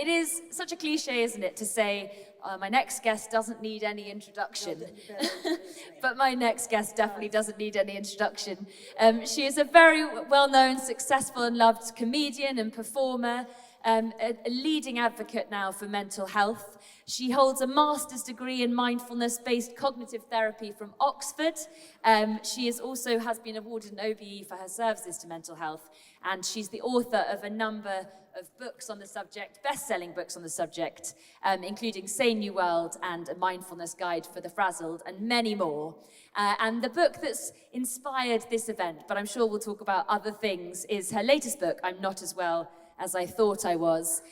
It is such a cliche, isn't it, to say, my next guest doesn't need any introduction. But my next guest definitely doesn't need any introduction. She is a very well-known, successful and loved comedian and performer, a leading advocate now for mental health. She holds a master's degree in mindfulness-based cognitive therapy from Oxford. She also has been awarded an OBE for her services to mental health, and she's the author of a number of books on the subject, best-selling books on the subject, including Sane New World and A Mindfulness Guide for the Frazzled, and many more. And the book that's inspired this event, but I'm sure we'll talk about other things, is her latest book, I'm Not As Well As I Thought I Was,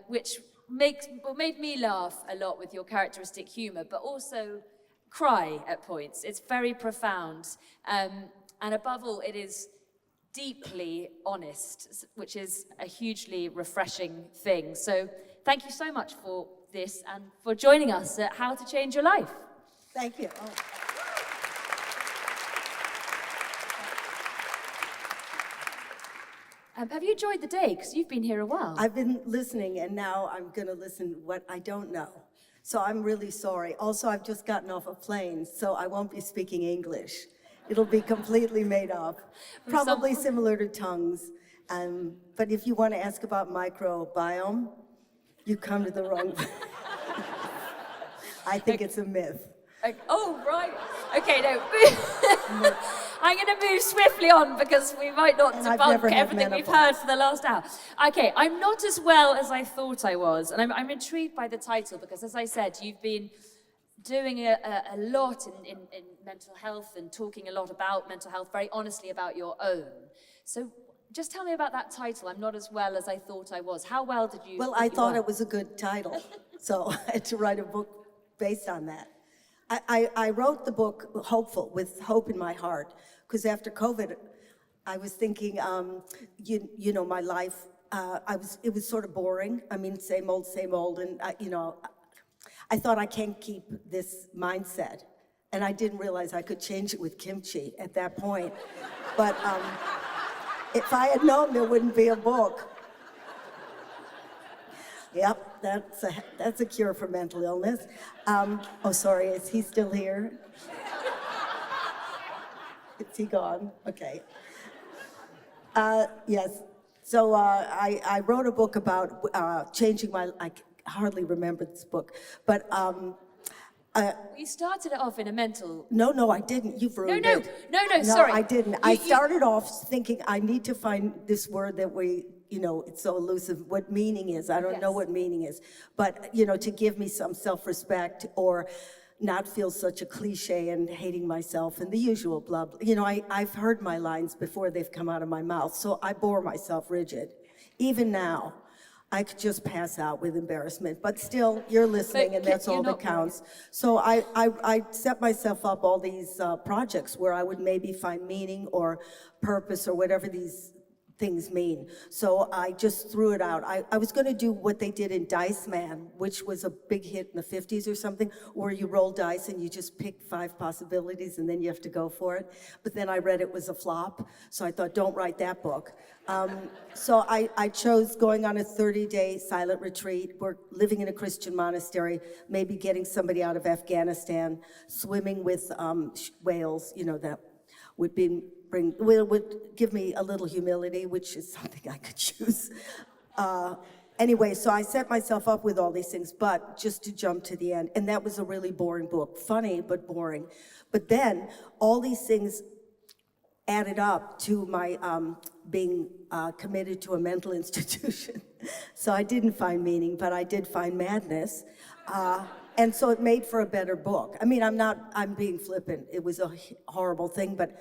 which made me laugh a lot with your characteristic humor, but also cry at points. It's very profound. And above all, it is deeply honest, which is a hugely refreshing thing. So thank you so much for this and for joining us at How to Change Your Life. Thank you. Have you enjoyed the day? Because you've been here a while. I've been listening, and now I'm going to listen what I don't know. So I'm really sorry. Also, I've just gotten off a plane, so I won't be speaking English. It'll be completely made up, probably similar to tongues. But if you want to ask about microbiome, you come to the wrong place. I think it's a myth. Oh, right. Okay, no. I'm going to move swiftly on because we might not debunk everything we've heard for the last hour. Okay, I'm not as well as I thought I was. And I'm intrigued by the title because, as I said, you've been doing a lot in mental health and talking a lot about mental health, very honestly about your own. So just tell me about that title, I'm Not As Well As I Thought I Was. How well did you... Well, I thought it was a good title, so I had to write a book based on that. I wrote the book hopeful, with hope in my heart, because after COVID, I was thinking, you know, my life, it was sort of boring. I mean, same old, and I thought I can't keep this mindset, and I didn't realize I could change it with kimchi at that point. But if I had known, there wouldn't be a book. Yep, that's a cure for mental illness. Oh, sorry, is he still here? Is he gone? Okay. Yes, so I wrote a book about changing my, I hardly remember this book, but you started it off in a mental... No, I didn't. You've ruined it. No, sorry. No, I didn't. I started off thinking I need to find this word that it's so elusive, what meaning is. I don't know what meaning is. But, to give me some self-respect or not feel such a cliche and hating myself and the usual blah, blah. I've heard my lines before they've come out of my mouth, so I bore myself rigid. Even now, I could just pass out with embarrassment, but still, you're listening, and that's all that counts. So I set myself up all these projects where I would maybe find meaning or purpose or whatever these things mean. So I just threw it out. I was going to do what they did in Dice Man, which was a big hit in the 50s or something, where you roll dice and you just pick 5 possibilities and then you have to go for it. But then I read it was a flop, so I thought, don't write that book. So I chose going on a 30-day silent retreat. We're living in a Christian monastery, maybe getting somebody out of Afghanistan, swimming with whales, that would give me a little humility, which is something I could choose. Anyway, so I set myself up with all these things, but just to jump to the end, and that was a really boring book, funny, but boring. But then all these things added up to my being committed to a mental institution. So I didn't find meaning, but I did find madness. And so it made for a better book. I mean, I'm being flippant. It was a horrible thing, but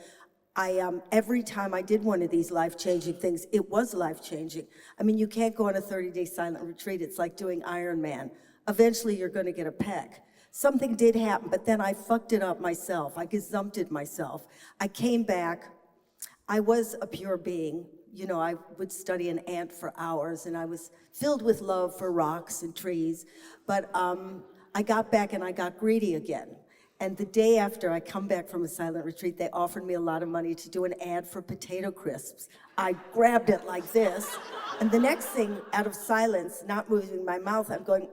every time I did one of these life-changing things, it was life-changing. I mean, you can't go on a 30-day silent retreat. It's like doing Iron Man. Eventually, you're going to get a peck. Something did happen, but then I fucked it up myself. I gazumpted myself. I came back. I was a pure being. I would study an ant for hours, and I was filled with love for rocks and trees. But I got back, and I got greedy again. And the day after I come back from a silent retreat, they offered me a lot of money to do an ad for potato crisps. I grabbed it like this, and the next thing, out of silence, not moving my mouth, I'm going,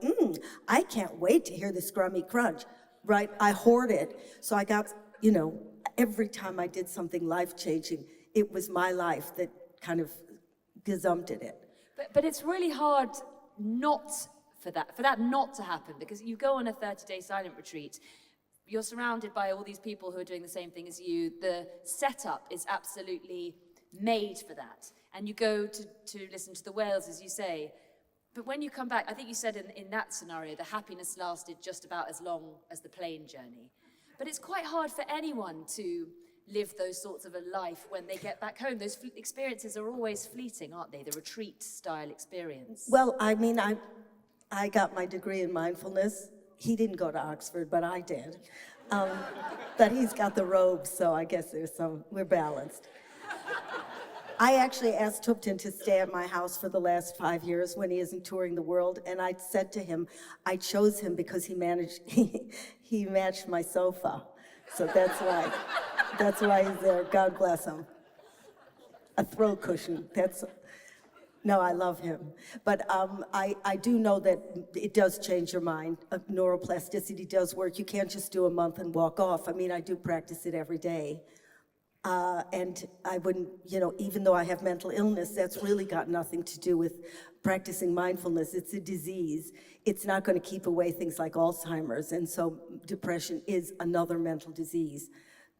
I can't wait to hear the scrummy crunch, right? I hoard it. So I got, every time I did something life-changing, it was my life that kind of gazumped it. But it's really hard not for that not to happen, because you go on a 30-day silent retreat, you're surrounded by all these people who are doing the same thing as you. The setup is absolutely made for that. And you go to listen to the whales, as you say. But when you come back, I think you said in that scenario, the happiness lasted just about as long as the plane journey. But it's quite hard for anyone to live those sorts of a life when they get back home. Those experiences are always fleeting, aren't they? The retreat-style experience. Well, I mean, I got my degree in mindfulness. He didn't go to Oxford, but I did. But he's got the robes, so I guess we're balanced. I actually asked Tupten to stay at my house for the last 5 years when he isn't touring the world, and I said to him, I chose him because he matched my sofa. So that's why he's there. God bless him. A throw cushion. No, I love him. But I do know that it does change your mind. Neuroplasticity does work. You can't just do a month and walk off. I mean, I do practice it every day. And I wouldn't, even though I have mental illness, that's really got nothing to do with practicing mindfulness. It's a disease. It's not going to keep away things like Alzheimer's. And so depression is another mental disease.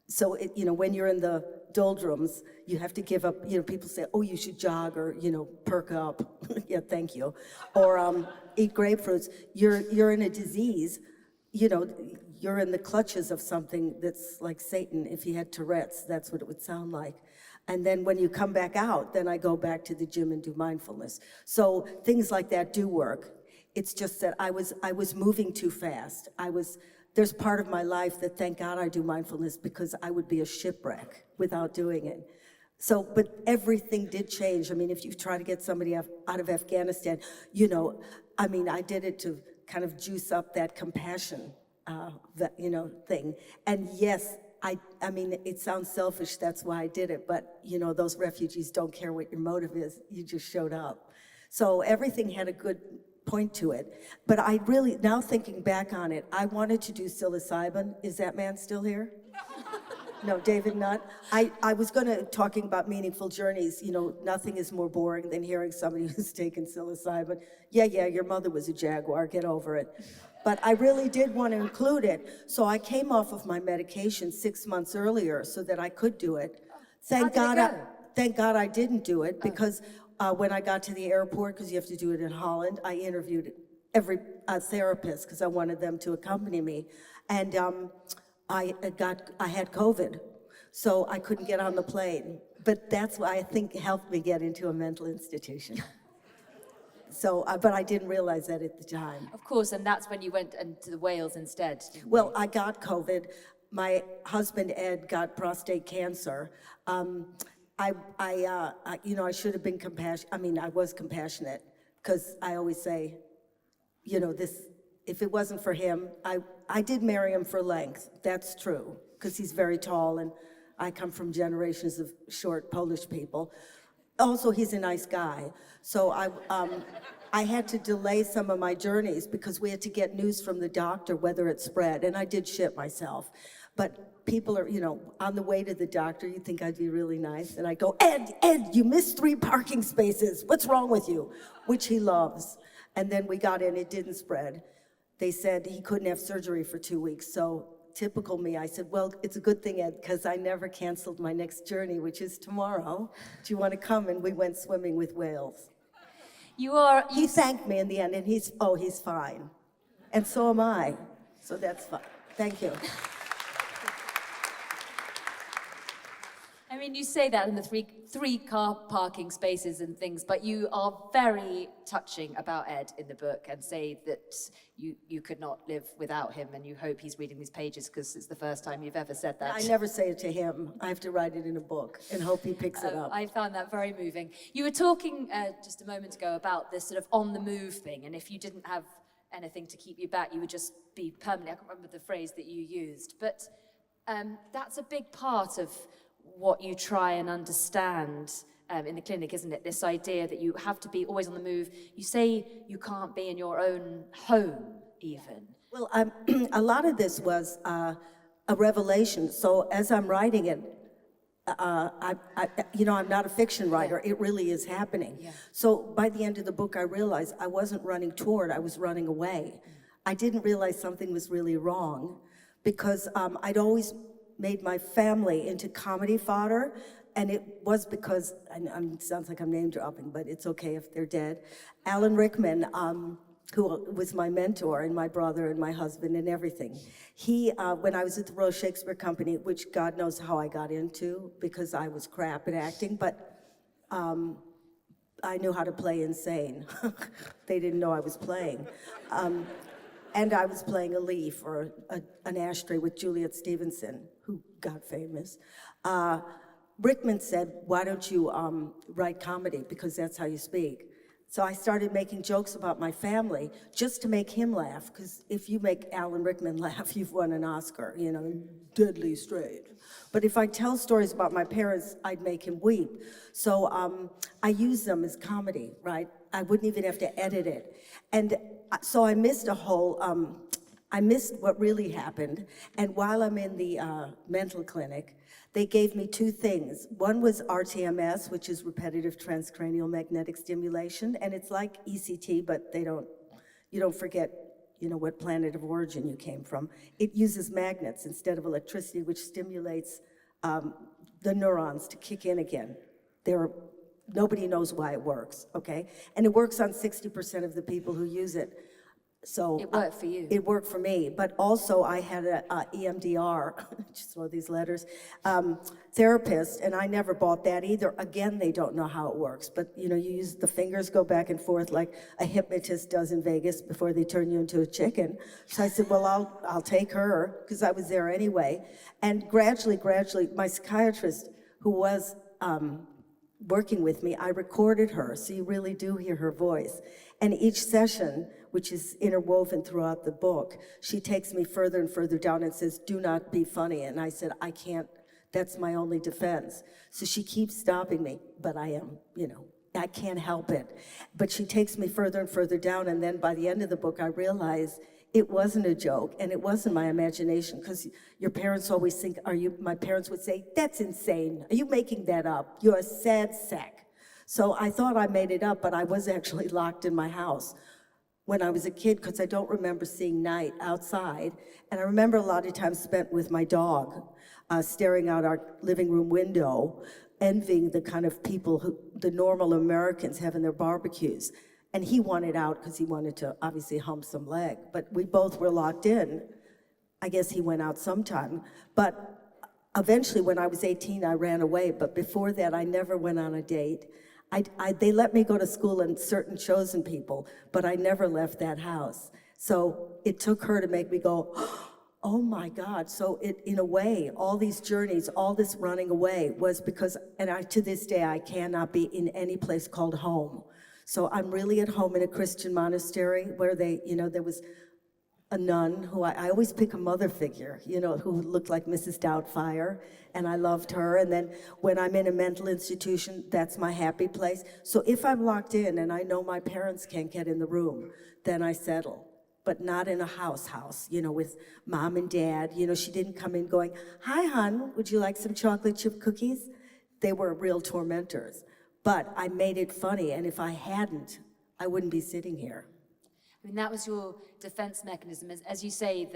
So, when you're in the doldrums, you have to give up, people say, oh, you should jog or, perk up. Yeah, thank you. Or eat grapefruits. You're in a disease, you're in the clutches of something that's like Satan. If he had Tourette's, that's what it would sound like. And then when you come back out, then I go back to the gym and do mindfulness. So things like that do work. It's just that I was moving too fast. There's part of my life that, thank God, I do mindfulness, because I would be a shipwreck without doing it. So, but everything did change. I mean, if you try to get somebody out of Afghanistan, I did it to kind of juice up that compassion, thing. And yes, I mean, it sounds selfish, that's why I did it, but, those refugees don't care what your motive is, you just showed up. So everything had a good point to it. But I really, now thinking back on it, I wanted to do psilocybin. Is that man still here? No, David Nutt. I was talking about meaningful journeys. Nothing is more boring than hearing somebody who's taken psilocybin. Yeah, your mother was a jaguar, get over it. But I really did want to include it. So I came off of my medication 6 months earlier so that I could do it. Thank God I didn't do it, because when I got to the airport, because you have to do it in Holland, I interviewed every therapist because I wanted them to accompany me. And I had COVID, so I couldn't get on the plane. But that's why I think helped me get into a mental institution. So, but I didn't realize that at the time. Of course, and that's when you went into the whales instead, didn't you? Well, I got COVID. My husband, Ed, got prostate cancer. I should have been compassionate. I mean, I was compassionate, because I always say, if it wasn't for him, I did marry him for length. That's true, because he's very tall, and I come from generations of short Polish people. Also, he's a nice guy. So I had to delay some of my journeys because we had to get news from the doctor whether it spread, and I did shit myself. But people are, on the way to the doctor, you'd think I'd be really nice, and I go, Ed, you missed 3 parking spaces. What's wrong with you? Which he loves. And then we got in, it didn't spread. They said he couldn't have surgery for 2 weeks, so typical me, I said, well, it's a good thing, Ed, because I never canceled my next journey, which is tomorrow. Do you want to come? And we went swimming with whales. He thanked me in the end, and he's fine. And so am I. So that's fine. Thank you. I mean, you say that in the three car parking spaces and things, but you are very touching about Ed in the book and say that you could not live without him, and you hope he's reading these pages because it's the first time you've ever said that. I never say it to him. I have to write it in a book and hope he picks it up. I found that very moving. You were talking just a moment ago about this sort of on the move thing, and if you didn't have anything to keep you back. You would just be permanently, I can't remember the phrase that you used, but that's a big part of what you try and understand in the clinic, isn't it? This idea that you have to be always on the move. You say you can't be in your own home, even. Well, a lot of this was a revelation. So as I'm writing it, I'm not a fiction writer. It really is happening. Yeah. So by the end of the book, I realized I wasn't running toward, I was running away. I didn't realize something was really wrong because I'd always made my family into comedy fodder. And it was because, and sounds like I'm name dropping, but it's okay if they're dead. Alan Rickman, who was my mentor and my brother and my husband and everything. He, when I was at the Royal Shakespeare Company, which God knows how I got into because I was crap at acting, but I knew how to play insane. They didn't know I was playing. And I was playing a leaf or an ashtray with Juliet Stevenson, who got famous. Rickman said, why don't you write comedy, because that's how you speak. So I started making jokes about my family just to make him laugh, because if you make Alan Rickman laugh, you've won an Oscar, deadly straight. But if I tell stories about my parents, I'd make him weep. So I use them as comedy, right? I wouldn't even have to edit it. And so I missed I missed what really happened. And while I'm in the mental clinic, they gave me two things. One was RTMS, which is repetitive transcranial magnetic stimulation, and it's like ECT, but you don't forget, what planet of origin you came from. It uses magnets instead of electricity, which stimulates the neurons to kick in again. Nobody knows why it works, okay? And it works on 60% of the people who use it. So it worked for you. It worked for me, but also I had a EMDR, just throw these letters, therapist, and I never bought that either. Again, they don't know how it works, but you use the fingers go back and forth like a hypnotist does in Vegas before they turn you into a chicken. So I said, well, I'll take her, because I was there anyway. And gradually, my psychiatrist, who was working with me, I recorded her, so you really do hear her voice. And each session, which is interwoven throughout the book, she takes me further and further down and says, do not be funny. And I said, I can't, that's my only defense. So she keeps stopping me, but I am, I can't help it. But she takes me further and further down, and then by the end of the book, I realized it wasn't a joke, and it wasn't my imagination, because your parents always think, my parents would say, that's insane. Are you making that up? You're a sad sack. So I thought I made it up, but I was actually locked in my house when I was a kid, because I don't remember seeing night outside. And I remember a lot of times spent with my dog, staring out our living room window, envying the kind of people who the normal Americans have in their barbecues. And he wanted out because he wanted to obviously hump some leg, but we both were locked in. I guess he went out sometime. But eventually when I was 18, I ran away, but before that, I never went on a date. They let me go to school and certain chosen people, but I never left that house. So it took her to make me go, oh my God. So in a way, all these journeys, all this running away was because, to this day, I cannot be in any place called home. So I'm really at home in a Christian monastery where there was a nun who I always pick a mother figure, who looked like Mrs. Doubtfire, and I loved her. And then when I'm in a mental institution, that's my happy place. So if I'm locked in and I know my parents can't get in the room, then I settle. But not in a house, with mom and dad. She didn't come in going, hi, hon, would you like some chocolate chip cookies? They were real tormentors. But I made it funny, and if I hadn't, I wouldn't be sitting here. I mean, that was your defense mechanism. As you say,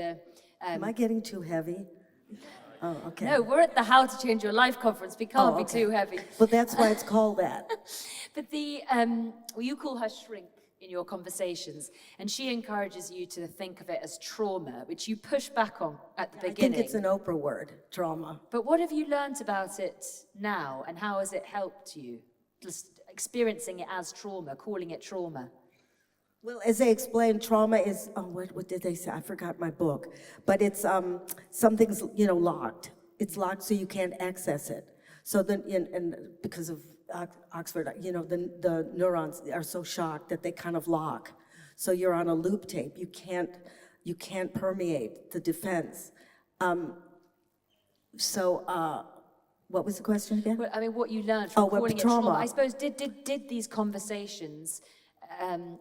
Am I getting too heavy? Oh, okay. No, we're at the How to Change Your Life conference. We can't be too heavy. Well, that's why it's called that. But you call her Shrink in your conversations, and she encourages you to think of it as trauma, which you push back on at the beginning. I think it's an Oprah word, trauma. But what have you learned about it now, and how has it helped you? Just experiencing it as trauma, calling it trauma. Well, as they explained, trauma is, what did they say? I forgot my book. But it's, something's, locked. It's locked so you can't access it. So then, and because of Oxford, the neurons are so shocked that they kind of lock. So you're on a loop tape. You can't permeate the defense. What was the question again? Well, I mean, what you learned from calling it trauma. I suppose, did these conversations,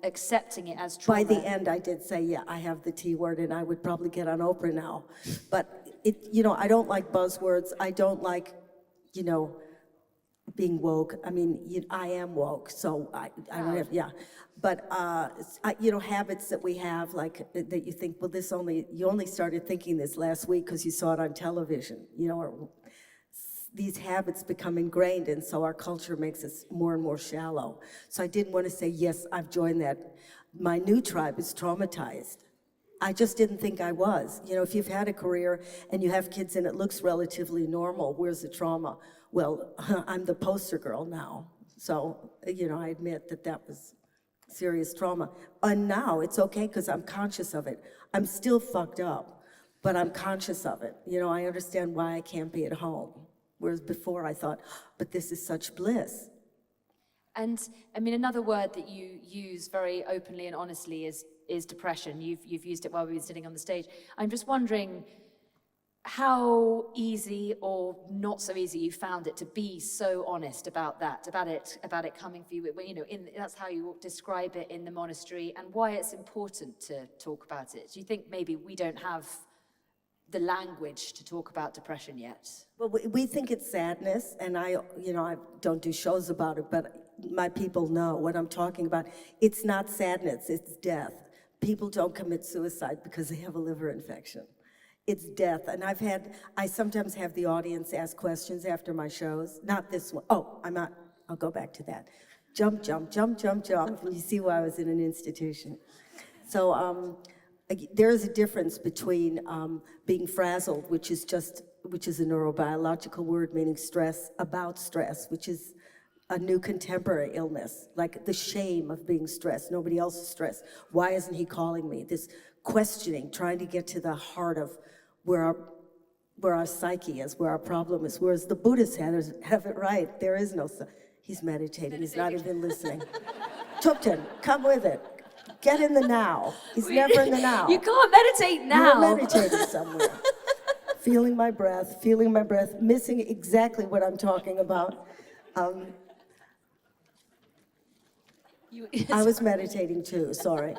accepting it as trauma? By the end, I did say, yeah, I have the T word, and I would probably get on Oprah now. But I don't like buzzwords. I don't like, being woke. I mean, I am woke, so I don't have, yeah. But, habits that we have, like, that you think, well, you only started thinking this last week because you saw it on television, or these habits become ingrained, and so our culture makes us more and more shallow. So I didn't want to say, yes, I've joined that. My new tribe is traumatized. I just didn't think I was. If you've had a career and you have kids and it looks relatively normal, where's the trauma? Well, I'm the poster girl now. So, I admit that was serious trauma. And now it's okay because I'm conscious of it. I'm still fucked up, but I'm conscious of it. I understand why I can't be at home. Whereas before I thought, but this is such bliss. And I mean, another word that you use very openly and honestly is depression. You've used it while we were sitting on the stage. I'm just wondering how easy or not so easy you found it to be so honest about it coming for you. That's how you describe it in the monastery, and why it's important to talk about it. Do you think maybe we don't have the language to talk about depression yet? Well, we think it's sadness, and I don't do shows about it, but my people know what I'm talking about. It's not sadness, it's death. People don't commit suicide because they have a liver infection. It's death. And I sometimes have the audience ask questions after my shows. Not this one. Oh, I'll go back to that. Jump, jump, jump, jump, jump. And you see why I was in an institution. So there is a difference between being frazzled, which is a neurobiological word meaning stress, about stress, which is a new contemporary illness, like the shame of being stressed. Nobody else is stressed. Why isn't he calling me? This questioning, trying to get to the heart of where our psyche is, where our problem is. Whereas the Buddhists have it right. There is no, he's meditating, he's not even listening. Tupten, come with it. Get in the now. He's never in the now. You can't meditate now. You're meditating somewhere. feeling my breath, missing exactly what I'm talking about. I was meditating too, sorry.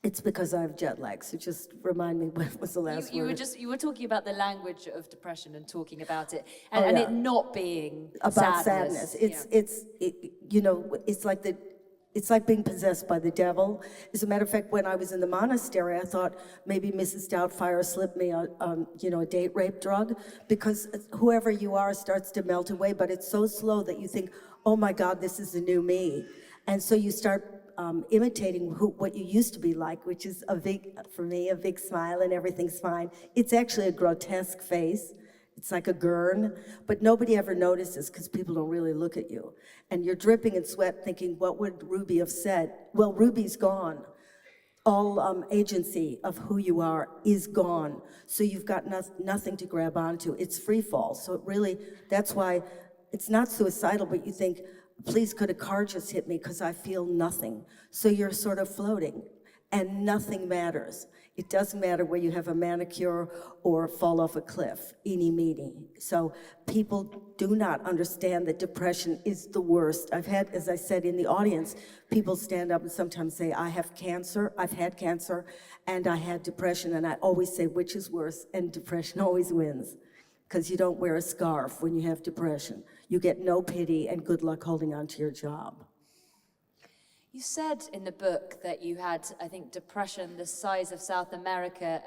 It's because I have jet lag, so just remind me what was the last word. You were talking about the language of depression and talking about it, and it not being about sadness. It's like being possessed by the devil. As a matter of fact, when I was in the monastery, I thought maybe Mrs. Doubtfire slipped me a date rape drug, because whoever you are starts to melt away, but it's so slow that you think, oh my God, this is the new me. And so you start imitating what you used to be like, which is for me, a big smile and everything's fine. It's actually a grotesque face. It's like a gurn, but nobody ever notices because people don't really look at you. And you're dripping in sweat thinking, what would Ruby have said? Well, Ruby's gone. All agency of who you are is gone. So you've got nothing to grab onto. It's free fall. So it really, that's why it's not suicidal, but you think, please, could a car just hit me because I feel nothing. So you're sort of floating and nothing matters. It doesn't matter where you have a manicure or fall off a cliff, eeny meeny. So people do not understand that depression is the worst. I've had, as I said in the audience, people stand up and sometimes say, I have cancer, I've had cancer, and I had depression, and I always say, which is worse? And depression always wins, because you don't wear a scarf when you have depression. You get no pity and good luck holding on to your job. You said in the book that you had, I think, depression the size of South America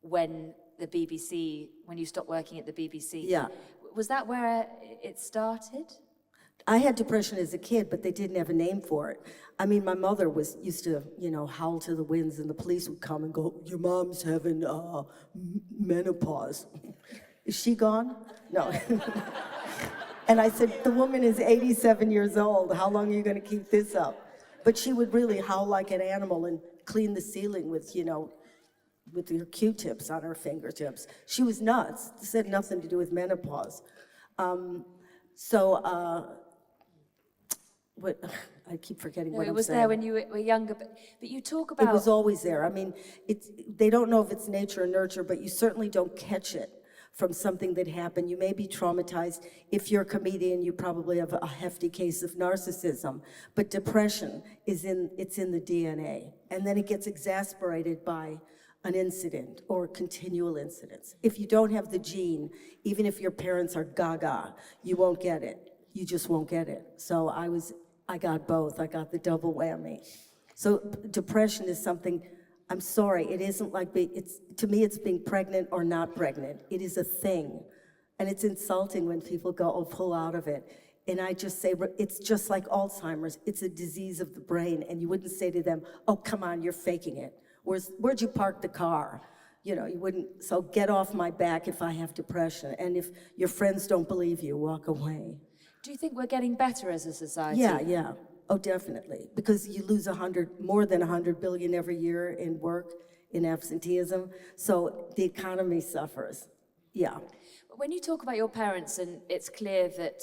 when you stopped working at the BBC. Yeah. Was that where it started? I had depression as a kid, but they didn't have a name for it. I mean, my mother used to, howl to the winds, and the police would come and go, your mom's having menopause. Is she gone? No. And I said, the woman is 87 years old. How long are you going to keep this up? But she would really howl like an animal and clean the ceiling with her Q-tips on her fingertips. She was nuts. This had nothing to do with menopause. what, I keep forgetting No, what it I'm was saying. there when you were younger, but you talk It was about, always there. I mean, they don't know if it's nature or nurture, but you certainly don't catch it from something that happened. You may be traumatized. If you're a comedian, you probably have a hefty case of narcissism. But depression it's in the DNA. And then it gets exasperated by an incident or continual incidents. If you don't have the gene, even if your parents are gaga, you won't get it. You just won't get it. So I got both. I got the double whammy. So depression is something, I'm sorry, it isn't like to me it's being pregnant or not pregnant. It is a thing. And it's insulting when people go, oh, pull out of it. And I just say, it's just like Alzheimer's. It's a disease of the brain. And you wouldn't say to them, oh, come on, you're faking it. Where'd you park the car? You know, you wouldn't, so get off my back if I have depression. And if your friends don't believe you, walk away. do you think we're getting better as a society? Yeah. Oh, definitely. Because you lose more than 100 billion every year in work, in absenteeism. So the economy suffers. Yeah. When you talk about your parents, and it's clear that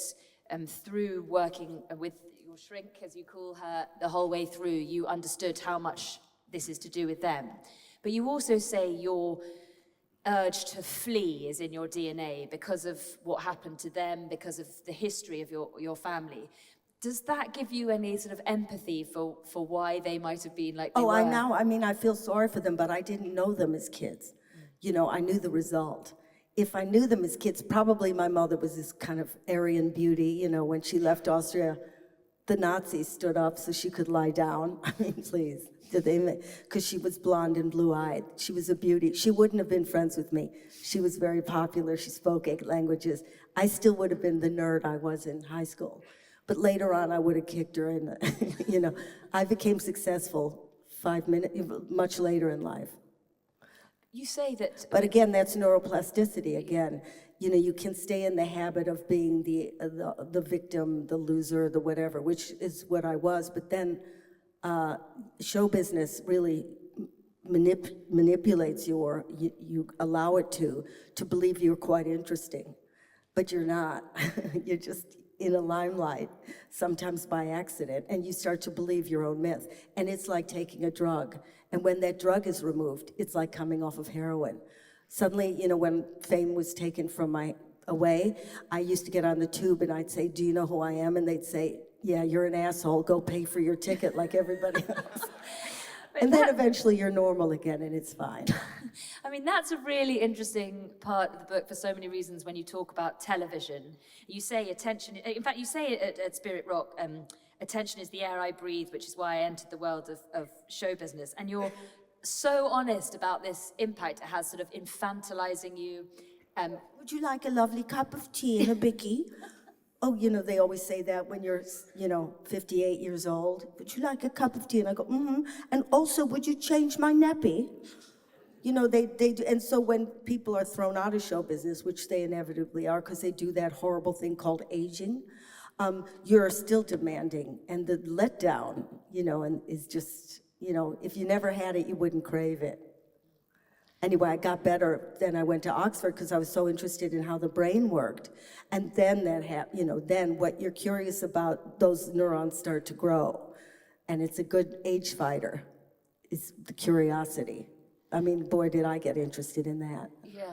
through working with your shrink, as you call her, the whole way through, you understood how much this is to do with them. But you also say your urge to flee is in your DNA because of what happened to them, because of the history of your family. Does that give you any sort of empathy for why they might have been like they were? I feel sorry for them, but I didn't know them as kids. You know, I knew the result. If I knew them as kids, probably my mother was this kind of Aryan beauty. You know, when she left Austria, the Nazis stood up so she could lie down. I mean, please, because she was blonde and blue-eyed. She was a beauty. She wouldn't have been friends with me. She was very popular. She spoke 8 languages. I still would have been the nerd I was in high school. But later on, I would have kicked her in. You know, I became successful much later in life. You say that... But again, that's neuroplasticity again. You know, you can stay in the habit of being the victim, the loser, the whatever, which is what I was. But then show business really manipulates you, or you allow it to believe you're quite interesting. But you're not. You're just in a limelight, sometimes by accident, and you start to believe your own myth. And it's like taking a drug. And when that drug is removed, it's like coming off of heroin. Suddenly, you know, when fame was taken from away, I used to get on the tube and I'd say, do you know who I am? And they'd say, yeah, you're an asshole, go pay for your ticket like everybody else. And then eventually you're normal again and it's fine. I mean, that's a really interesting part of the book for so many reasons when you talk about television. You say attention, in fact, you say it at Spirit Rock, attention is the air I breathe, which is why I entered the world of show business. And you're so honest about this impact it has sort of infantilizing you. Would you like a lovely cup of tea and a bicky? Oh, you know, they always say that when you're, 58 years old. Would you like a cup of tea? And I go, mm-hmm. And also, would you change my nappy? You know, they do. And so when people are thrown out of show business, which they inevitably are, because they do that horrible thing called aging, you're still demanding. And the letdown, and is just, if you never had it, you wouldn't crave it. Anyway, I got better. Then I went to Oxford because I was so interested in how the brain worked. And then then what you're curious about, those neurons start to grow. And it's a good age fighter, is the curiosity. I mean, boy, did I get interested in that. Yeah.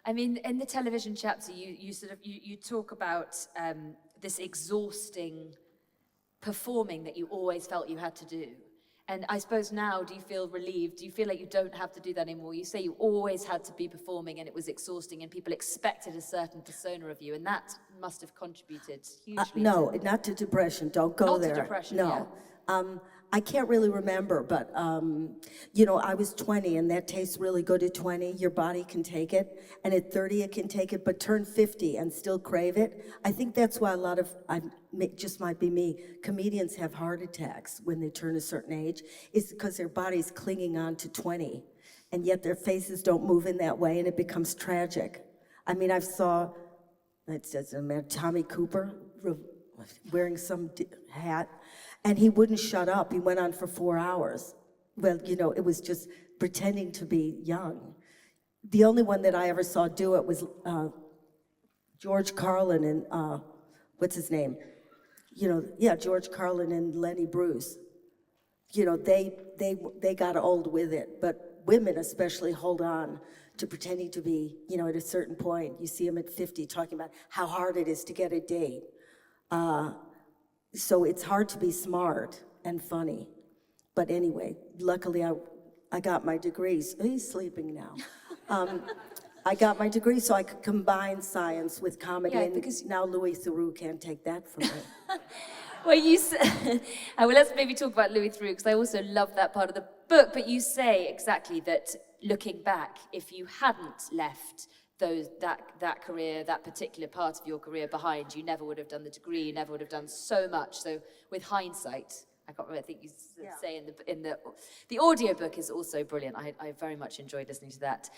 I mean, in the television chapter, you talk about this exhausting performing that you always felt you had to do. And I suppose now, do you feel relieved? Do you feel like you don't have to do that anymore? You say you always had to be performing and it was exhausting and people expected a certain persona of you, and that must have contributed hugely. No, not to depression. Don't go there. Not to depression, no. Yeah. I can't really remember, but, I was 20 and that tastes really good at 20. Your body can take it. And at 30, it can take it, but turn 50 and still crave it. I think that's why a lot of, just might be me, comedians have heart attacks when they turn a certain age. It's because their body's clinging on to 20. And yet their faces don't move in that way and it becomes tragic. I mean, it doesn't matter, Tommy Cooper wearing some hat. And he wouldn't shut up. He went on for 4 hours. Well, it was just pretending to be young. The only one that I ever saw do it was George Carlin and, what's his name? George Carlin and Lenny Bruce. They got old with it, but women especially hold on to pretending to be, at a certain point. You see them at 50 talking about how hard it is to get a date. So it's hard to be smart and funny. But anyway, luckily I got my degrees. He's sleeping now. I got my degree so I could combine science with comedy, and because now Louis Theroux can't take that from me. Well, well, let's maybe talk about Louis Theroux, because I also love that part of the book, but you say exactly that, looking back, if you hadn't left that career, that particular part of your career behind, you never would have done the degree, you never would have done so much. So with hindsight, I can't remember, I think you say in the audiobook is also brilliant. I very much enjoyed listening to that.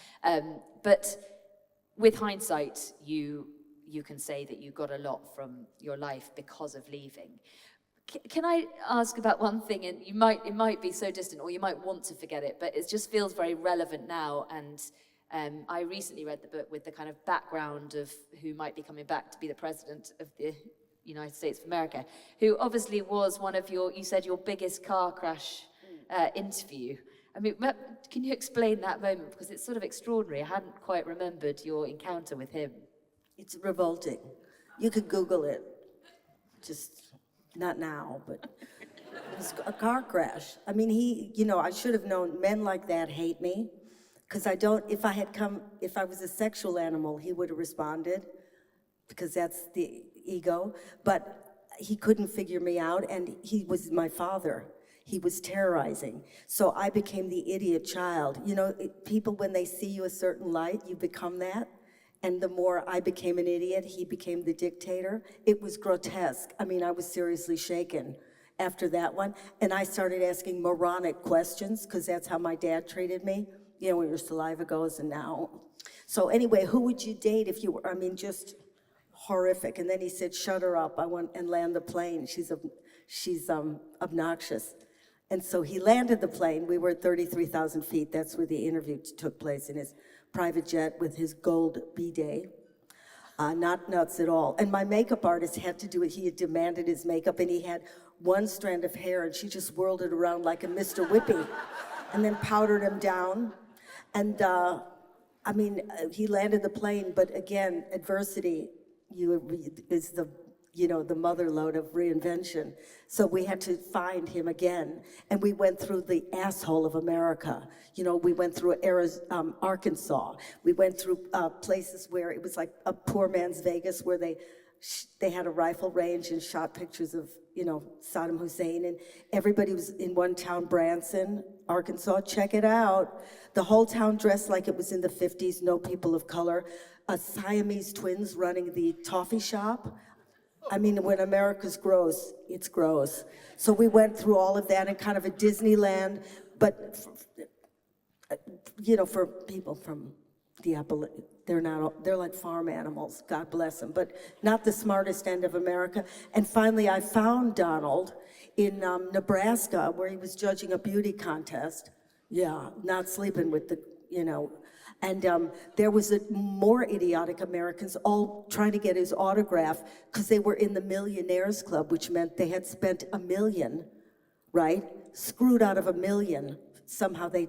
But with hindsight, you can say that you got a lot from your life because of leaving. Can I ask about one thing? And it might be so distant, or you might want to forget it, but it just feels very relevant now. And I recently read the book with the kind of background of who might be coming back to be the president of the United States of America, who obviously was one of your biggest car crash interview. I mean, can you explain that moment? Because it's sort of extraordinary. I hadn't quite remembered your encounter with him. It's revolting. You could Google it. Just not now, but it was a car crash. I mean, I should have known men like that hate me. Because if I was a sexual animal, he would have responded, because that's the ego. But he couldn't figure me out, and he was my father. He was terrorizing. So I became the idiot child. People, when they see you a certain light, you become that. And the more I became an idiot, he became the dictator. It was grotesque. I mean, I was seriously shaken after that one. And I started asking moronic questions, because that's how my dad treated me. Where your saliva goes and now. So anyway, who would you date if you were, just horrific. And then he said, shut her up, I want and land the plane. She's obnoxious. And so he landed the plane. We were at 33,000 feet. That's where the interview took place, in his private jet with his gold bidet. Not nuts at all. And my makeup artist had to do it. He had demanded his makeup, and he had one strand of hair, and she just whirled it around like a Mr. Whippy, and then powdered him down. And he landed the plane, but again, adversity is the mother lode of reinvention. So we had to find him again, and we went through the asshole of America. We went through Arkansas. We went through places where it was like a poor man's Vegas, where they had a rifle range and shot pictures of Saddam Hussein, and everybody was in one town, Branson, Arkansas. Check it out. The whole town dressed like it was in the 50s, no people of color. Siamese twins running the toffee shop. I mean, when America's gross, it's gross. So we went through all of that in kind of a Disneyland, but for people from the upper, they're like farm animals, God bless them, but not the smartest end of America. And finally, I found Donald in Nebraska, where he was judging a beauty contest. Yeah, not sleeping with and there was more idiotic Americans all trying to get his autograph, because they were in the Millionaires Club, which meant they had spent $1 million, right? Screwed out of $1 million. Somehow they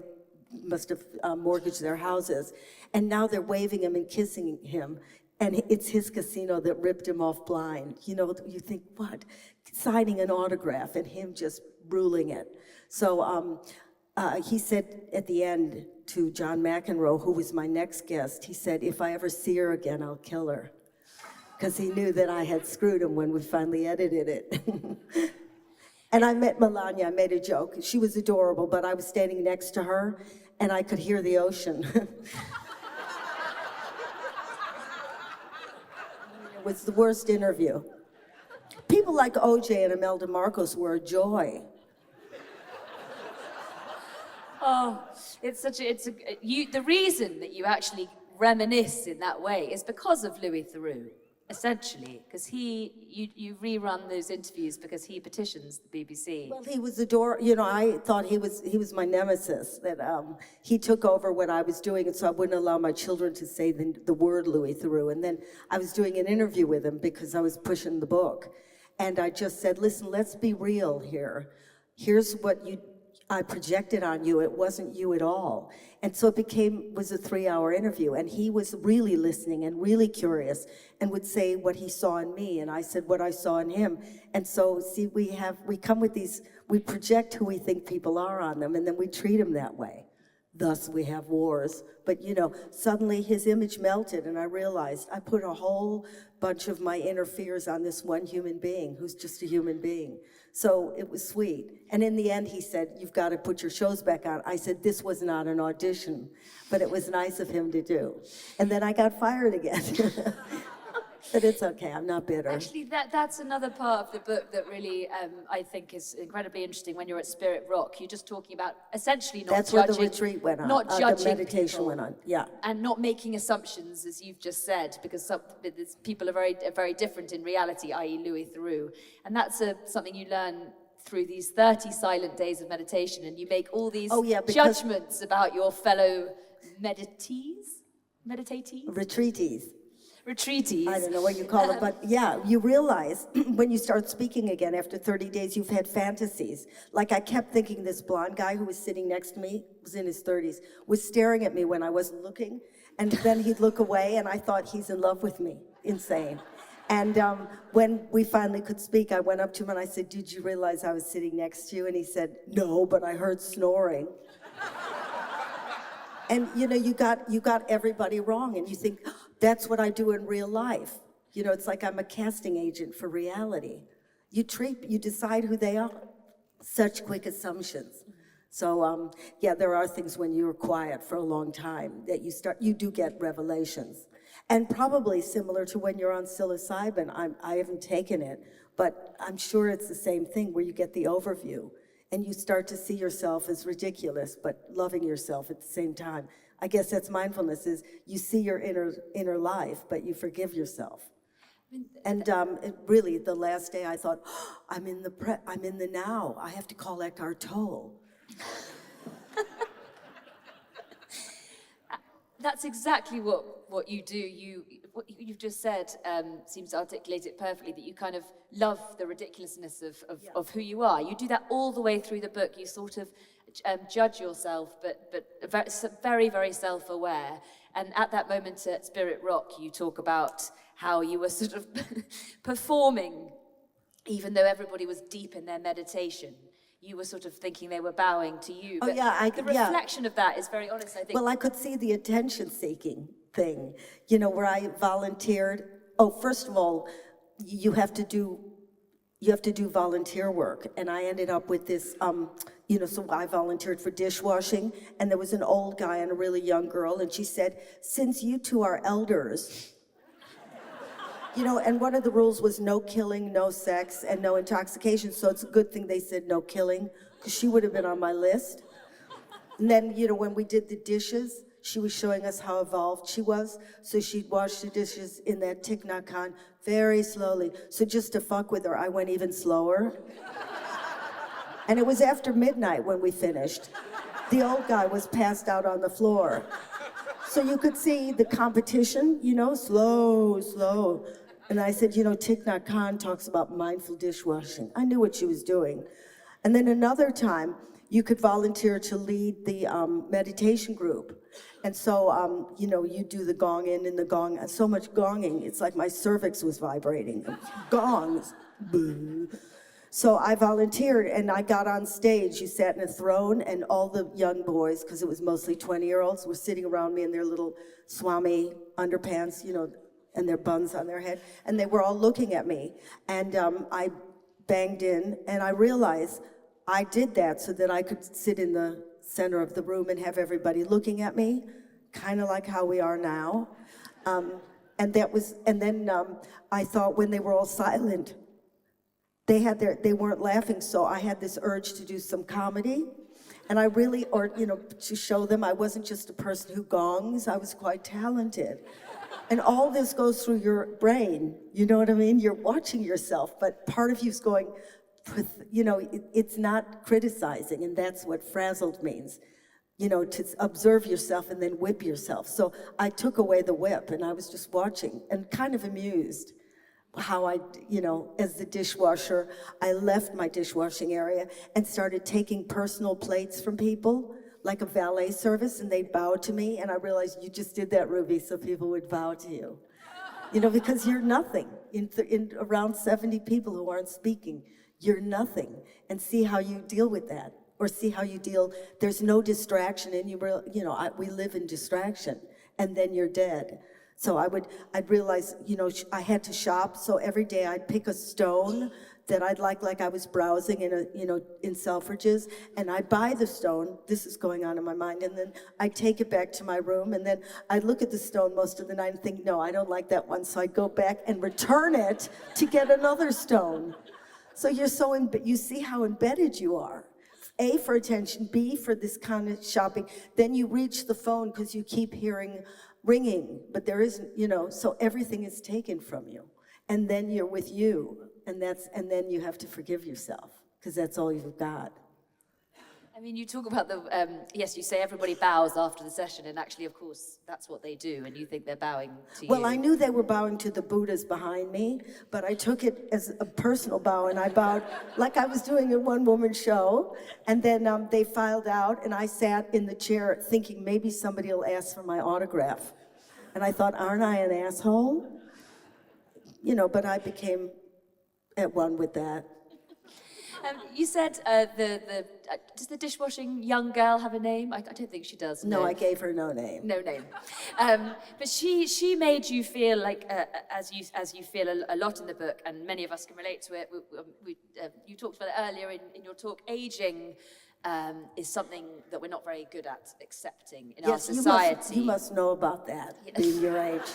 must have mortgaged their houses. And now they're waving him and kissing him. And it's his casino that ripped him off blind. You think, what? Signing an autograph and him just ruling it. So he said at the end to John McEnroe, who was my next guest, he said, if I ever see her again, I'll kill her. Because he knew that I had screwed him when we finally edited it. And I met Melania, I made a joke. She was adorable, but I was standing next to her, and I could hear the ocean. It was the worst interview. People like OJ and Imelda Marcos were a joy. Oh, the reason that you actually reminisce in that way is because of Louis Theroux, essentially, because you rerun those interviews because he petitions the BBC. Well, he was adorable. I thought he was my nemesis, that he took over what I was doing, and so I wouldn't allow my children to say the word Louis Theroux. And then I was doing an interview with him because I was pushing the book. And I just said, listen, let's be real here. Here's what I projected on you. It wasn't you at all. And so it was a 3-hour interview, and he was really listening and really curious and would say what he saw in me, and I said what I saw in him. And so, see, we come with these, we project who we think people are on them, and then we treat them that way. Thus, we have wars. But, suddenly his image melted, and I realized I put a whole bunch of my inner fears on this one human being who's just a human being. So it was sweet. And in the end, he said, you've got to put your shows back on. I said, this was not an audition, but it was nice of him to do. And then I got fired again. But it's okay, I'm not bitter. Actually, that's another part of the book that really, I think, is incredibly interesting. When you're at Spirit Rock, you're just talking about essentially not That's judging. That's where the retreat went on. Not judging the meditation people, went on, yeah. And not making assumptions, as you've just said, because people are very different in reality, i.e. Louis Theroux. And that's something you learn through these 30 silent days of meditation, and you make all these judgments about your fellow meditators? Retreatees. I don't know what you call it, but yeah, you realize when you start speaking again after 30 days, you've had fantasies. Like I kept thinking this blonde guy who was sitting next to me, was in his 30s, was staring at me when I wasn't looking, and then he'd look away and I thought he's in love with me. Insane. And when we finally could speak, I went up to him and I said, did you realize I was sitting next to you? And he said, no, but I heard snoring. And you got everybody wrong, and you think, that's what I do in real life. It's like I'm a casting agent for reality. You decide who they are. Such quick assumptions. So, there are things when you're quiet for a long time that you do get revelations. And probably similar to when you're on psilocybin. I haven't taken it, but I'm sure it's the same thing where you get the overview and you start to see yourself as ridiculous, but loving yourself at the same time. I guess that's mindfulness, is you see your inner life, but you forgive yourself. And really, the last day I thought, I'm in the now. I have to call Eckhart Tolle. That's exactly what you do. What you've just said seems to articulate it perfectly, that you kind of love the ridiculousness of who you are. You do that all the way through the book. You sort of judge yourself, but very, very self-aware. And at that moment at Spirit Rock, you talk about how you were sort of performing, even though everybody was deep in their meditation. You were sort of thinking they were bowing to you. Oh, but yeah, the reflection of that is very honest, I think. Well, I could see the attention-seeking thing, where I volunteered. Oh, first of all, you have to do volunteer work, and I ended up with this, so I volunteered for dishwashing, and there was an old guy and a really young girl, and she said, since you two are elders, and one of the rules was no killing, no sex, and no intoxication, so it's a good thing they said no killing, because she would have been on my list. And then, when we did the dishes, she was showing us how evolved she was, so she'd wash the dishes in that Thich Nhat Hanh very slowly. So just to fuck with her, I went even slower. And it was after midnight when we finished. The old guy was passed out on the floor. So you could see the competition, slow. And I said, Thich Nhat Hanh talks about mindful dishwashing. I knew what she was doing. And then another time, you could volunteer to lead the meditation group. And so, you do the gong in and the gong, so much gonging, it's like my cervix was vibrating. Gongs. Boo. So I volunteered and I got on stage. You sat in a throne and all the young boys, because it was mostly 20-year-olds, were sitting around me in their little Swami underpants, and their buns on their head. And they were all looking at me. And I banged in and I realized I did that so that I could sit in the center of the room and have everybody looking at me, kind of like how we are now. And then I thought when they were all silent, they weren't laughing, so I had this urge to do some comedy. And I really, to show them I wasn't just a person who gongs, I was quite talented. And all this goes through your brain, you know what I mean? You're watching yourself, but part of you's going, it's not criticizing, and that's what frazzled means. To observe yourself and then whip yourself. So I took away the whip, and I was just watching and kind of amused. how I, as the dishwasher, I left my dishwashing area and started taking personal plates from people, like a valet service, and they'd bow to me, and I realized you just did that, Ruby, so people would bow to you. Because you're nothing. In around 70 people who aren't speaking, you're nothing. And see how you deal with that, or see how you deal. There's no distraction, and we live in distraction, and then you're dead. So I'd realize, I had to shop, so every day I'd pick a stone that I'd like I was browsing in Selfridges, and I'd buy the stone. This is going on in my mind, and then I'd take it back to my room, and then I'd look at the stone most of the night and think, no, I don't like that one, so I'd go back and return it to get another stone. So you see how embedded you are. A, for attention, B, for this kind of shopping. Then you reach the phone because you keep hearing ringing, but there isn't, so everything is taken from you. And then you're with you, and then you have to forgive yourself, because that's all you've got. I mean, you talk about yes, you say everybody bows after the session, and actually, of course, that's what they do, and you think they're bowing to you. Well, I knew they were bowing to the Buddhas behind me, but I took it as a personal bow, and I bowed like I was doing a one-woman show, and then they filed out, and I sat in the chair thinking maybe somebody will ask for my autograph. And I thought, aren't I an asshole? But I became at one with that. You said does the dishwashing young girl have a name? I don't think she does. No, I gave her no name. No name. But she made you feel like, as you feel a lot in the book, and many of us can relate to it. You talked about it earlier in your talk. Aging is something that we're not very good at accepting in our society. You must know about that, being your age.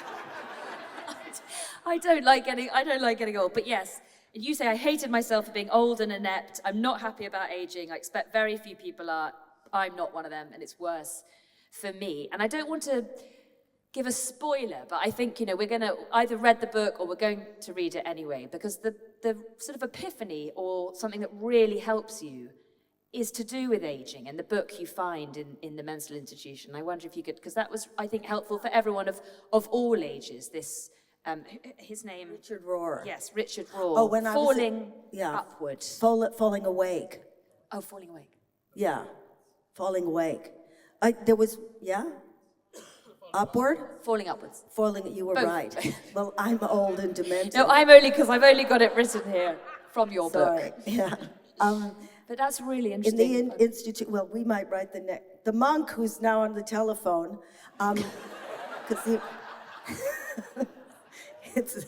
I don't like getting old, but yes. You say, I hated myself for being old and inept. I'm not happy about aging. I expect very few people are. I'm not one of them, and it's worse for me. And I don't want to give a spoiler, but I think, we're going to either read the book or we're going to read it anyway, because the sort of epiphany or something that really helps you is to do with aging, and the book you find in the mental institution. I wonder if you could, because that was, I think, helpful for everyone of all ages, this... his name? Richard Rohr. Yes, Richard Rohr. Oh, when Falling upward. Falling awake. Oh, falling awake. Yeah, falling awake. Upward? Falling upwards. You were Both. Right. Well, I'm old and demented. No, I've only got it written here from your Sorry. book. Yeah. But that's really interesting. In the institute, well, we might write the monk who's now on the telephone, because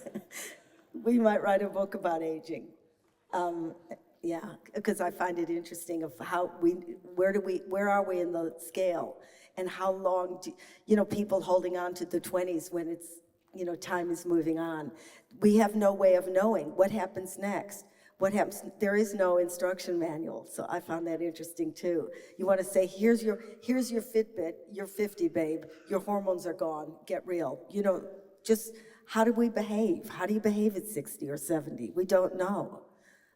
we might write a book about aging. Because I find it interesting of how where are we in the scale, and how long people holding on to the 20s when it's, time is moving on. We have no way of knowing what happens next. What happens, there is no instruction manual, so I found that interesting too. You want to say, here's your Fitbit, you're 50, babe, your hormones are gone, get real. Just how do we behave? How do you behave at 60 or 70? We don't know.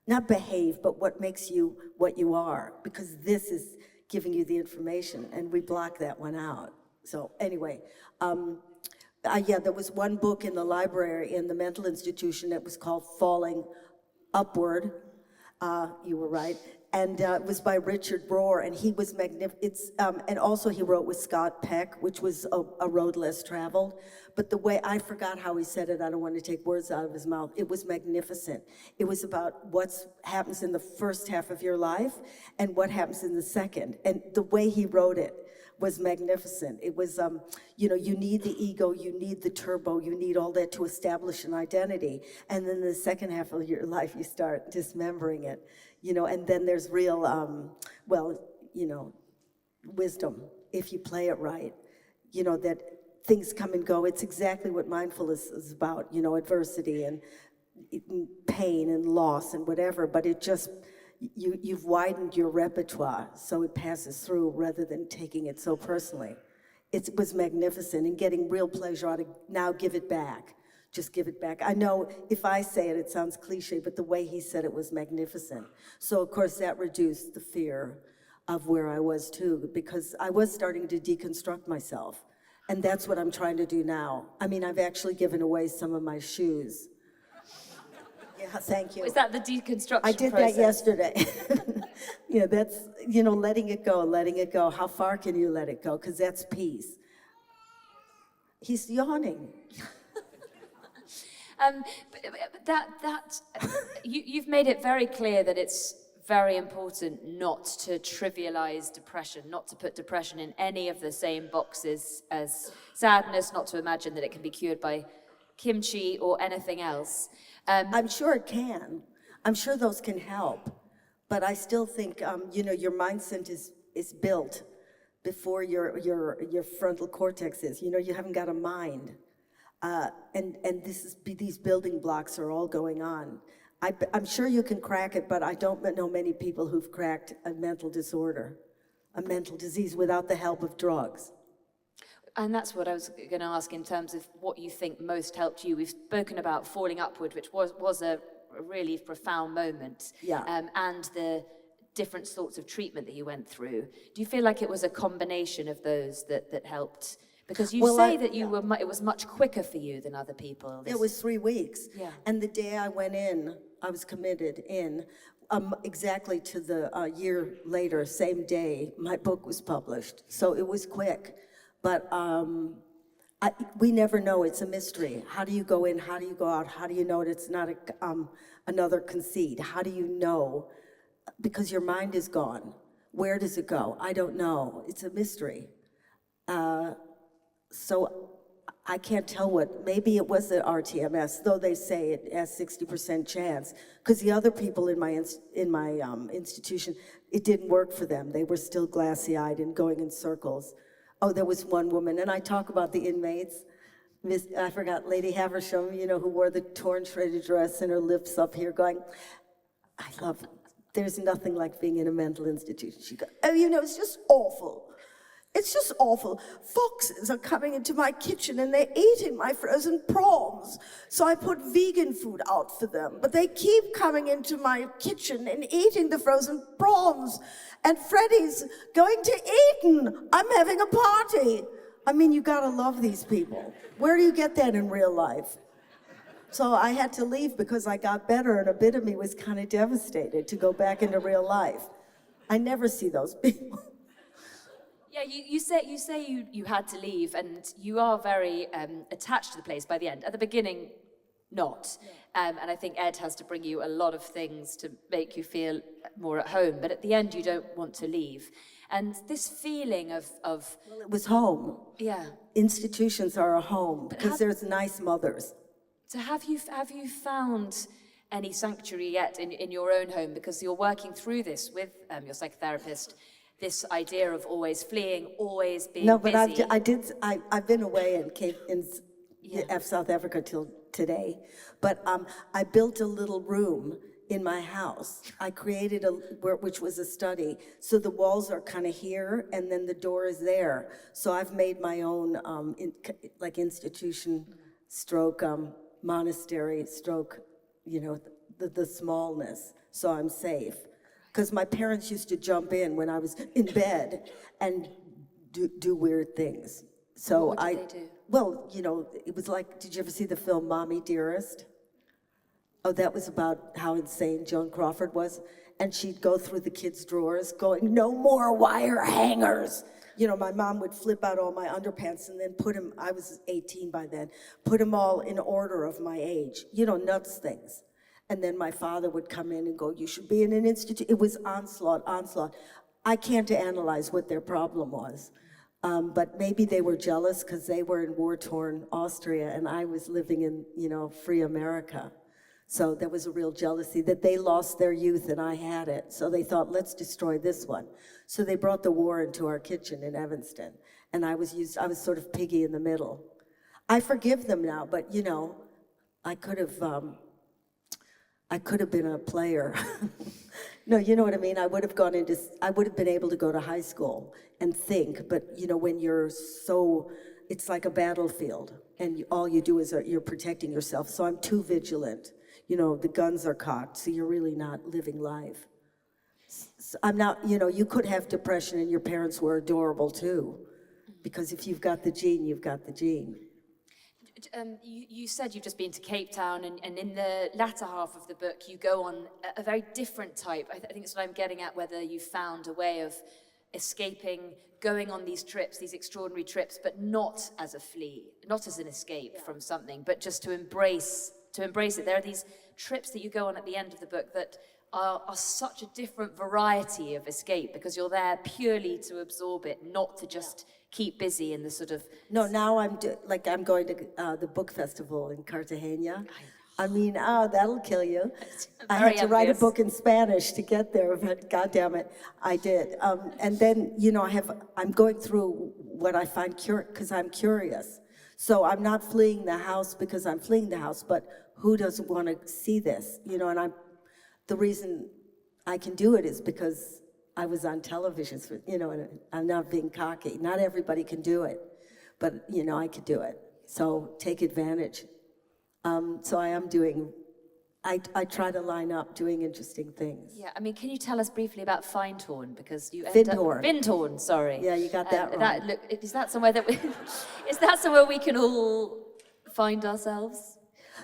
Not behave, but what makes you what you are, because this is giving you the information, and we block that one out. So anyway, there was one book in the library in the mental institution that was called Falling Upward. You were right. And it was by Richard Rohr, and he was magnificent. And also he wrote with Scott Peck, which was a road less traveled. But the way, I forgot how he said it, I don't want to take words out of his mouth. It was magnificent. It was about what happens in the first half of your life and what happens in the second. And the way he wrote it was magnificent. It was, you need the ego, you need the turbo, you need all that to establish an identity. And then the second half of your life, you start dismembering it, and then there's real, wisdom, if you play it right, that things come and go. It's exactly what mindfulness is about, adversity and pain and loss and whatever, but it just, you've widened your repertoire so it passes through rather than taking it so personally. It was magnificent, and getting real pleasure out of, now give it back. Just give it back. I know if I say it, it sounds cliche, but the way he said it was magnificent. So of course that reduced the fear of where I was too, because I was starting to deconstruct myself. And that's what I'm trying to do now. I mean, I've actually given away some of my shoes. thank you. Is that the deconstruction I did process? that yesterday. Yeah, that's, letting it go, letting it go. How far can you let it go? Because that's peace. He's yawning. You've made it very clear that it's very important not to trivialize depression, not to put depression in any of the same boxes as sadness, not to imagine that it can be cured by kimchi or anything else. I'm sure it can. I'm sure those can help. But I still think, your mindset is built before your frontal cortex is. You haven't got a mind. And these building blocks are all going on. I'm sure you can crack it, but I don't know many people who've cracked a mental disorder, a mental disease without the help of drugs. And that's what I was going to ask in terms of what you think most helped you. We've spoken about falling upward, which was a really profound moment. Yeah. And the different sorts of treatment that you went through. Do you feel like it was a combination of those that helped? Because you say that it was much quicker for you than other people. It was 3 weeks. Yeah. And the day I went in, I was committed in, exactly to the year later, same day, my book was published. So it was quick. But we never know, it's a mystery. How do you go in, how do you go out? How do you know it's not another conceit? How do you know? Because your mind is gone. Where does it go? I don't know, it's a mystery. So I can't tell maybe it was the RTMS, though they say it has 60% chance, because the other people in my institution, it didn't work for them. They were still glassy-eyed and going in circles. Oh, there was one woman, and I talk about the inmates. I forgot Lady Haversham, who wore the torn shredded dress and her lips up here going, there's nothing like being in a mental institution. She goes, it's just awful. It's just awful. Foxes are coming into my kitchen and they're eating my frozen prawns. So I put vegan food out for them. But they keep coming into my kitchen and eating the frozen prawns. And Freddie's going to Eton. I'm having a party. I mean, you gotta love these people. Where do you get that in real life? So I had to leave because I got better and a bit of me was kind of devastated to go back into real life. I never see those people. Yeah, you say you had to leave, and you are very attached to the place by the end. At the beginning, not. And I think Ed has to bring you a lot of things to make you feel more at home. But at the end, you don't want to leave. And this feeling of Well, it was home. Yeah. Institutions are a home because there's nice mothers. So have you found any sanctuary yet in your own home? Because you're working through this with your psychotherapist. This idea of always fleeing, always being busy. No, but I've been away and came in South Africa till today. But I built a little room in my house. I created which was a study. So the walls are kind of here, and then the door is there. So I've made my own institution, stroke monastery, stroke, the smallness. So I'm safe. Because my parents used to jump in when I was in bed and do weird things. So what did they do? Well, it was like, did you ever see the film Mommy Dearest? Oh, that was about how insane Joan Crawford was. And she'd go through the kids' drawers going, no more wire hangers. My mom would flip out all my underpants and then put them, I was 18 by then, put them all in order of my age. Nuts things. And then my father would come in and go, you should be in an institute. It was onslaught. I can't analyze what their problem was. But maybe they were jealous because they were in war-torn Austria and I was living in, free America. So there was a real jealousy that they lost their youth and I had it. So they thought, let's destroy this one. So they brought the war into our kitchen in Evanston. And I was sort of piggy in the middle. I forgive them now, but I could have been a player. No, you know what I mean? I would have been able to go to high school and think, but when you're it's like a battlefield and all you do is you're protecting yourself. So I'm too vigilant. The guns are cocked, so you're really not living life. So I'm not, you could have depression and your parents were adorable too. Because if you've got the gene, you've got the gene. You said you've just been to Cape Town, and in the latter half of the book, you go on a very different type. I think it's what I'm getting at, whether you found a way of escaping, going on these trips, these extraordinary trips, but not as a flee, not as an escape from something, but just to embrace it. There are these trips that you go on at the end of the book that are such a different variety of escape, because you're there purely to absorb it, not to just keep busy in the sort of... No, now I'm going to the book festival in Cartagena. I mean, that'll kill you. I had to write a book in Spanish to get there, but God damn it, I did. And then, I'm going through what I find because I'm curious. So I'm not fleeing the house because I'm fleeing the house, but who doesn't want to see this? And the reason I can do it is because I was on television, and I'm not being cocky. Not everybody can do it, but, I could do it. So take advantage. So I am I try to line up doing interesting things. Yeah, I mean, can you tell us briefly about Findhorn? Because you Findhorn, sorry. Yeah, you got that wrong. Is that somewhere is that somewhere we can all find ourselves?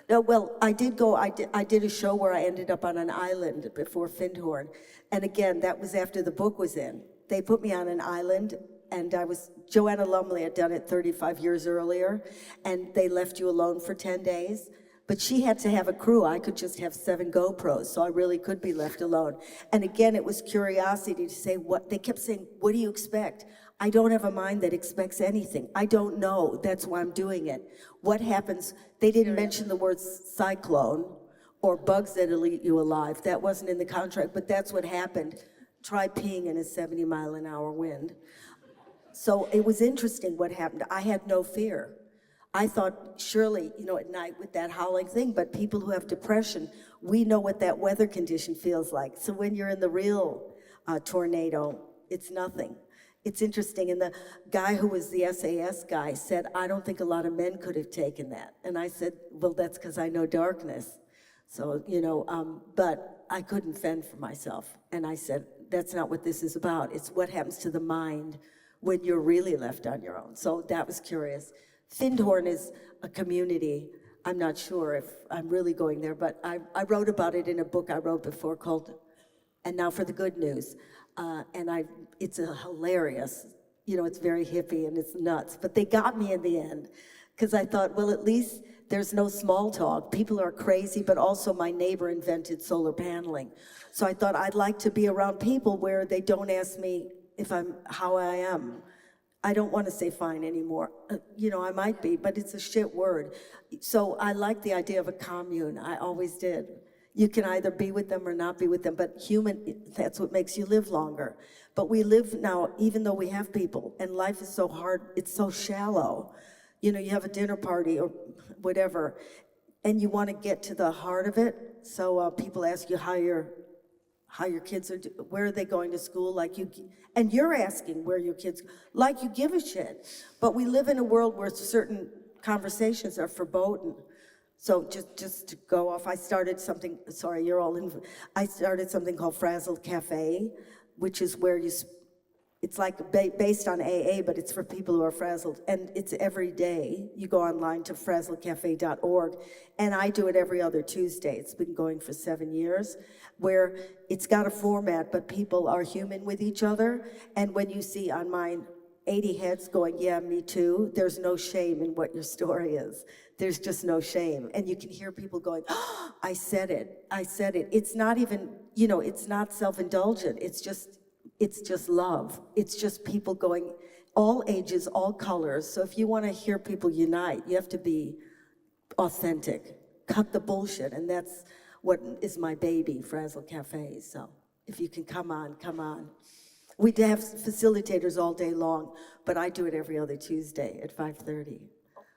No, well, I did a show where I ended up on an island before Findhorn. And again, that was after the book was in. They put me on an island, and Joanna Lumley had done it 35 years earlier, and they left you alone for 10 days. But she had to have a crew. I could just have 7 GoPros, so I really could be left alone. And again, it was curiosity to say they kept saying, what do you expect? I don't have a mind that expects anything. I don't know. That's why I'm doing it. What happens? They didn't mention the word cyclone or bugs that'll eat you alive. That wasn't in the contract, but that's what happened. Try peeing in a 70-mile-an-hour wind. So it was interesting what happened. I had no fear. I thought, surely, at night with that howling thing, but people who have depression, we know what that weather condition feels like. So when you're in the real tornado, it's nothing. It's interesting, and the guy who was the SAS guy said, I don't think a lot of men could have taken that. And I said, well, that's because I know darkness. So, but I couldn't fend for myself. And I said, that's not what this is about. It's what happens to the mind when you're really left on your own. So that was curious. Findhorn is a community. I'm not sure if I'm really going there, but I wrote about it in a book I wrote before called And Now for the Good News. It's a hilarious, it's very hippie and it's nuts, but they got me in the end because I thought, well, at least there's no small talk. People are crazy, but also my neighbor invented solar paneling. So I thought I'd like to be around people where they don't ask me how I am. I don't want to say fine anymore. I might be, but it's a shit word. So I like the idea of a commune. I always did. You can either be with them or not be with them, but that's what makes you live longer. But we live now, even though we have people, and life is so hard, it's so shallow. You have a dinner party or whatever, and you want to get to the heart of it. So people ask you how your kids are, where are they going to school, and you're asking where your kids, like you give a shit. But we live in a world where certain conversations are verboten. So just to go off, I started something, sorry, you're all in, I started something called Frazzled Cafe, which is where it's like based on AA, but it's for people who are frazzled, and it's every day. You go online to frazzledcafe.org, and I do it every other Tuesday. It's been going for 7 years, where it's got a format, but people are human with each other, and when you see on mine 80 heads going, yeah, me too, there's no shame in what your story is. There's just no shame. And you can hear people going, oh, I said it. It's not even, it's not self-indulgent. It's just love. It's just people going, all ages, all colors. So if you want to hear people unite, you have to be authentic. Cut the bullshit. And that's what is my baby, Frazzle Cafe. So if you can come on. We have facilitators all day long, but I do it every other Tuesday at 5:30.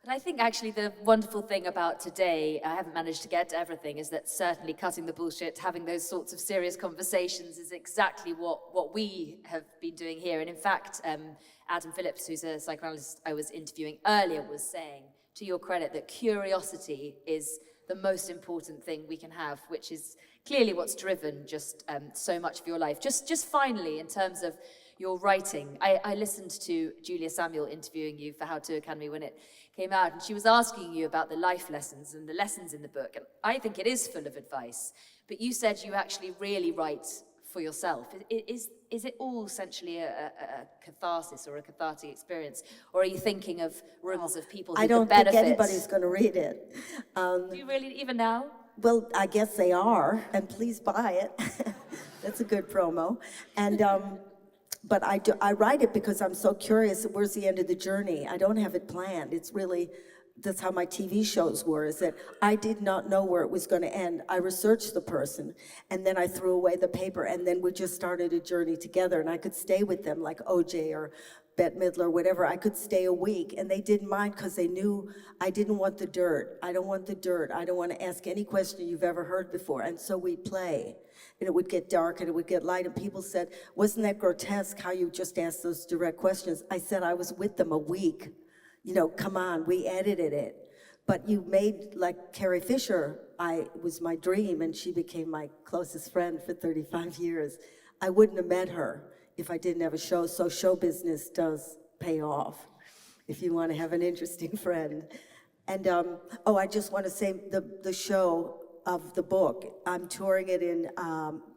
And I think actually the wonderful thing about today, I haven't managed to get to everything, is that certainly cutting the bullshit, having those sorts of serious conversations is exactly what we have been doing here. And in fact, Adam Phillips, who's a psychoanalyst I was interviewing earlier, was saying, to your credit, that curiosity is the most important thing we can have, which is clearly what's driven just so much of your life. Just finally, in terms of your writing, I listened to Julia Samuel interviewing you for How to Academy when it came out, and she was asking you about the life lessons and the lessons in the book, and I think it is full of advice, but you said you actually really write for yourself. Is it all essentially a catharsis or a cathartic experience, or are you thinking of rooms of people who I don't could benefit? think anybody's going to read it. Do you really, even now? Well, I guess they are, and please buy it. That's a good promo. And but I write it because I'm so curious. Where's the end of the journey? I don't have it planned. It's really, that's how my TV shows were, is that I did not know where it was going to end. I researched the person, and then I threw away the paper, and then we just started a journey together, and I could stay with them, like OJ or Bette Midler, whatever. I could stay a week, and they didn't mind because they knew I didn't want the dirt. I don't want the dirt. I don't want to ask any question you've ever heard before, and so we'd play. And it would get dark and it would get light, and people said, wasn't that grotesque how you just asked those direct questions? I said, I was with them a week. You know, come on, we edited it. But you made, like Carrie Fisher, it was my dream, and she became my closest friend for 35 years. I wouldn't have met her if I didn't have a show, so show business does pay off if you want to have an interesting friend. And, I just want to say the show of the book, I'm touring it in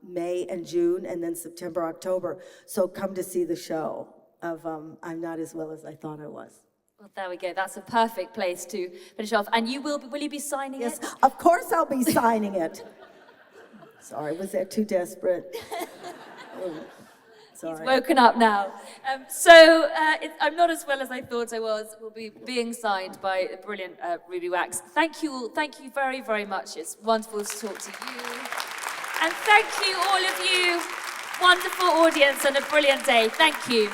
May and June, and then September, October. So come to see the show of I'm Not As Well As I Thought I Was. Well, there we go. That's a perfect place to finish off. And will you be signing it? Yes, of course I'll be signing it. Sorry, was that too desperate? Sorry. He's woken up now. So I'm Not As Well As I Thought I Was will be being signed by the brilliant Ruby Wax. Thank you all. Thank you very, very much. It's wonderful to talk to you. And thank you, all of you. Wonderful audience and a brilliant day. Thank you.